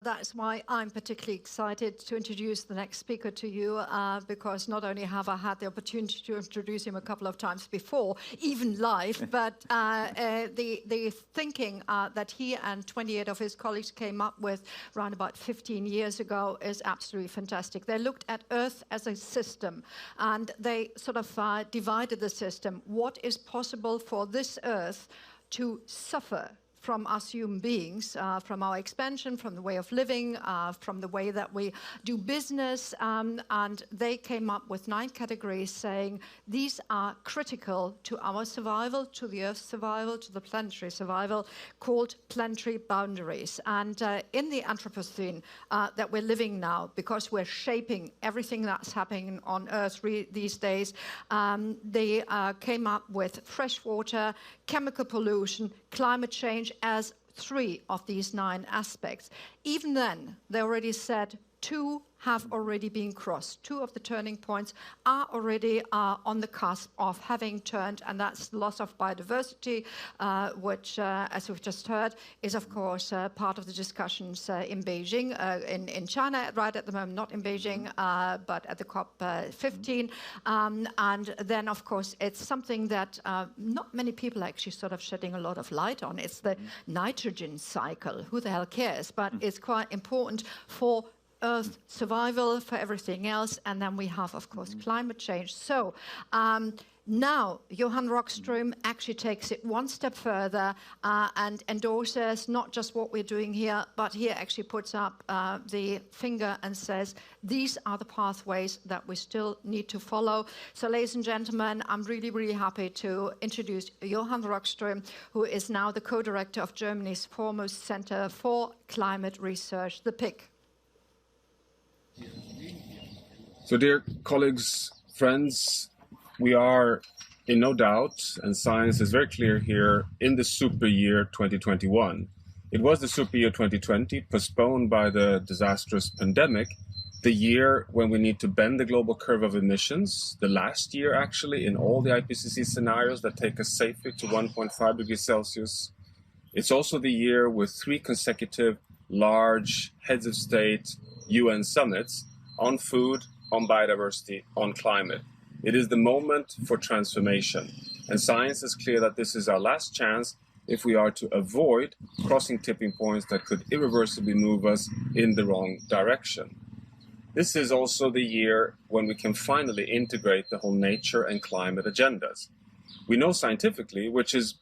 That's why I'm particularly excited to introduce the next speaker to you, because not only have I had the opportunity to introduce him a couple of times before, even live, but the thinking that he and 28 of his colleagues came up with around about 15 years ago is absolutely fantastic. They looked at Earth as a system, and they sort of divided the system. What is possible for this Earth to suffer from us human beings, from our expansion, from the way of living, from the way that we do business, and they came up with 9 categories saying these are critical to our survival, to the Earth's survival, to the planetary survival, called planetary boundaries. And in the Anthropocene that we're living now, because we're shaping everything that's happening on Earth these days, they came up with fresh water, chemical pollution, climate change as 3 of these 9 aspects. Even then, they already said 2 have already been crossed. 2 of the turning points are already on the cusp of having turned, and that's loss of biodiversity, which, as we've just heard, is of course part of the discussions in Beijing, in China right at the moment, not in Beijing, but at the COP15. And then, of course, it's something that not many people actually sort of shedding a lot of light on. It's the nitrogen cycle. Who the hell cares? But it's quite important for Earth survival, for everything else, and then we have, of course, climate change. So now Johan Rockstrom actually takes it one step further and endorses not just what we're doing here, but he actually puts up the finger and says, these are the pathways that we still need to follow. So ladies and gentlemen, I'm really, really happy to introduce Johan Rockstrom, who is now the co-director of Germany's foremost Center for Climate Research, the PIC. So dear colleagues, friends, we are in no doubt, and science is very clear here, in the super year 2021. It was the super year 2020, postponed by the disastrous pandemic, the year when we need to bend the global curve of emissions, the last year actually in all the IPCC scenarios that take us safely to 1.5 degrees Celsius. It's also the year with 3 consecutive large heads of state UN summits on food, on biodiversity, on climate. It is the moment for transformation. And science is clear that this is our last chance if we are to avoid crossing tipping points that could irreversibly move us in the wrong direction. This is also the year when we can finally integrate the whole nature and climate agendas. We know scientifically, which is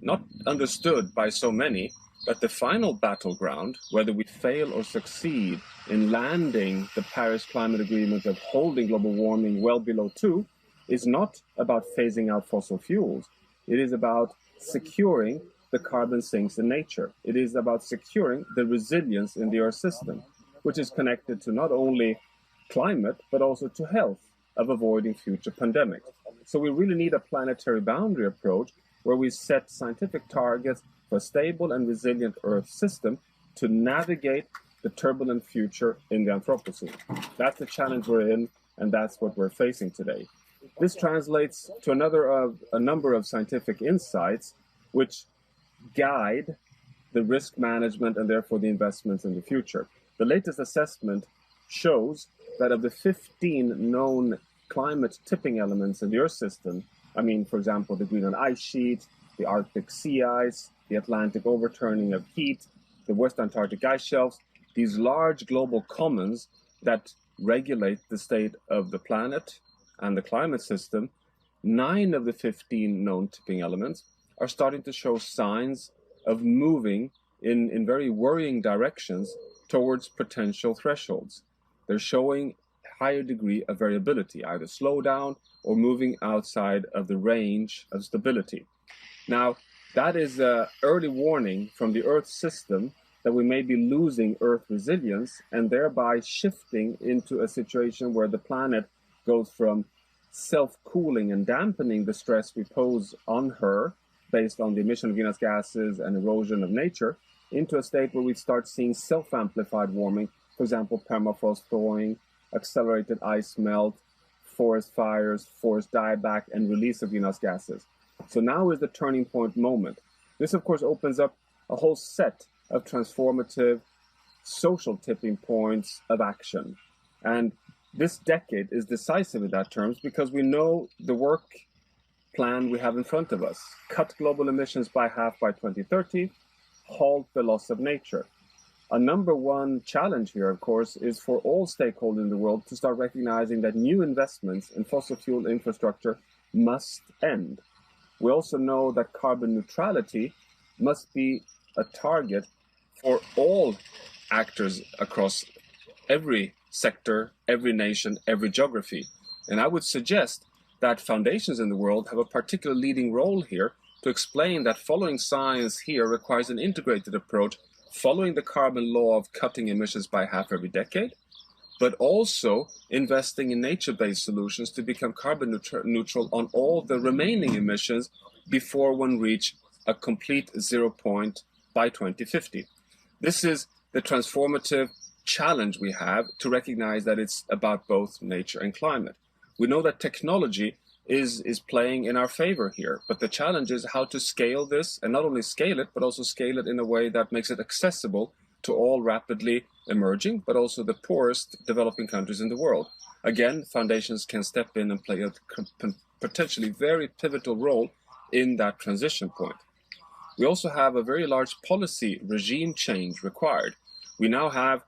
not understood by so many, that the final battleground, whether we fail or succeed in landing the Paris Climate Agreement of holding global warming well below 2, is not about phasing out fossil fuels. It is about securing the carbon sinks in nature. It is about securing the resilience in the Earth system, which is connected to not only climate, but also to health, of avoiding future pandemics. So we really need a planetary boundary approach where we set scientific targets for a stable and resilient Earth system to navigate the turbulent future in the Anthropocene. That's the challenge we're in, and that's what we're facing today. This translates to a number of scientific insights which guide the risk management and therefore the investments in the future. The latest assessment shows that of the 15 known climate tipping elements in the Earth system, I mean, for example, the Greenland ice sheet, the Arctic sea ice, the Atlantic overturning of heat, the West Antarctic ice shelves, these large global commons that regulate the state of the planet and the climate system, 9 of the 15 known tipping elements are starting to show signs of moving in very worrying directions towards potential thresholds. They're showing a higher degree of variability, either slowdown or moving outside of the range of stability. Now, that is an early warning from the Earth system that we may be losing Earth resilience and thereby shifting into a situation where the planet goes from self-cooling and dampening the stress we pose on her based on the emission of greenhouse gases and erosion of nature into a state where we start seeing self-amplified warming, for example, permafrost thawing, accelerated ice melt, forest fires, forest dieback, and release of greenhouse gases. So now is the turning point moment. This, of course, opens up a whole set of transformative social tipping points of action. And this decade is decisive in that terms because we know the work plan we have in front of us. Cut global emissions by half by 2030, halt the loss of nature. A number one challenge here, of course, is for all stakeholders in the world to start recognizing that new investments in fossil fuel infrastructure must end. We also know that carbon neutrality must be a target for all actors across every sector, every nation, every geography. And I would suggest that foundations in the world have a particular leading role here to explain that following science here requires an integrated approach, following the carbon law of cutting emissions by half every decade, but also investing in nature-based solutions to become carbon neutral on all the remaining emissions before one reach a complete 0 point by 2050. This is the transformative challenge we have to recognize that it's about both nature and climate. We know that technology is playing in our favor here, but the challenge is how to scale this, and not only scale it, but also scale it in a way that makes it accessible to all rapidly emerging, but also the poorest developing countries in the world. Again, foundations can step in and play a potentially very pivotal role in that transition point. We also have a very large policy regime change required. We now have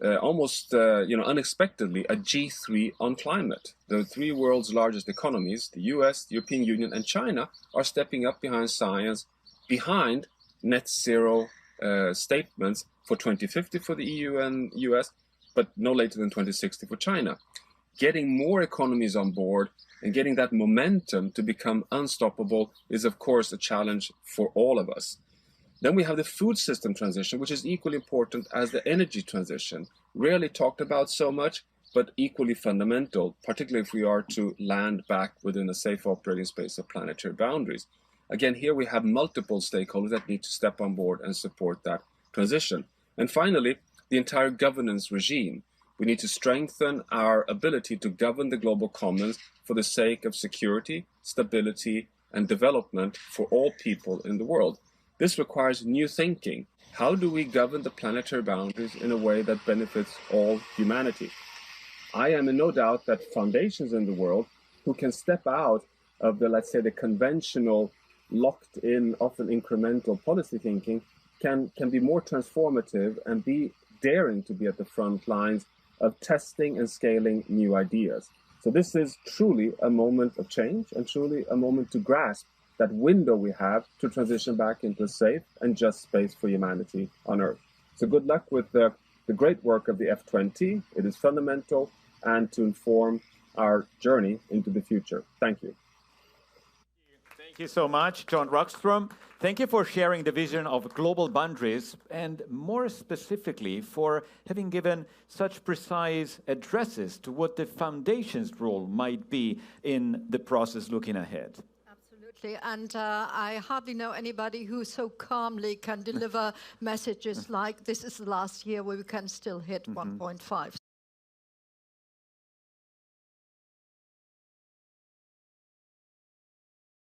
almost unexpectedly a G3 on climate. The three world's largest economies, the US, the European Union, and China, are stepping up behind science, behind net zero statements for 2050 for the EU and US, but no later than 2060 for China. Getting more economies on board and getting that momentum to become unstoppable is, of course, a challenge for all of us. Then we have the food system transition, which is equally important as the energy transition. Rarely talked about so much, but equally fundamental, particularly if we are to land back within a safe operating space of planetary boundaries. Again, here we have multiple stakeholders that need to step on board and support that transition. And finally, the entire governance regime. We need to strengthen our ability to govern the global commons for the sake of security, stability, and development for all people in the world. This requires new thinking. How do we govern the planetary boundaries in a way that benefits all humanity? I am in no doubt that foundations in the world who can step out of the, let's say, the conventional, locked in, often incremental policy thinking can be more transformative and be daring to be at the front lines of testing and scaling new ideas. So this is truly a moment of change and truly a moment to grasp that window we have to transition back into a safe and just space for humanity on Earth. So good luck with the great work of the F20. It is fundamental and to inform our journey into the future. Thank you. Thank you so much, Johan Rockstrom. Thank you for sharing the vision of global boundaries and more specifically for having given such precise addresses to what the foundation's role might be in the process looking ahead. And I hardly know anybody who so calmly can deliver messages like this is the last year where we can still hit 1.5.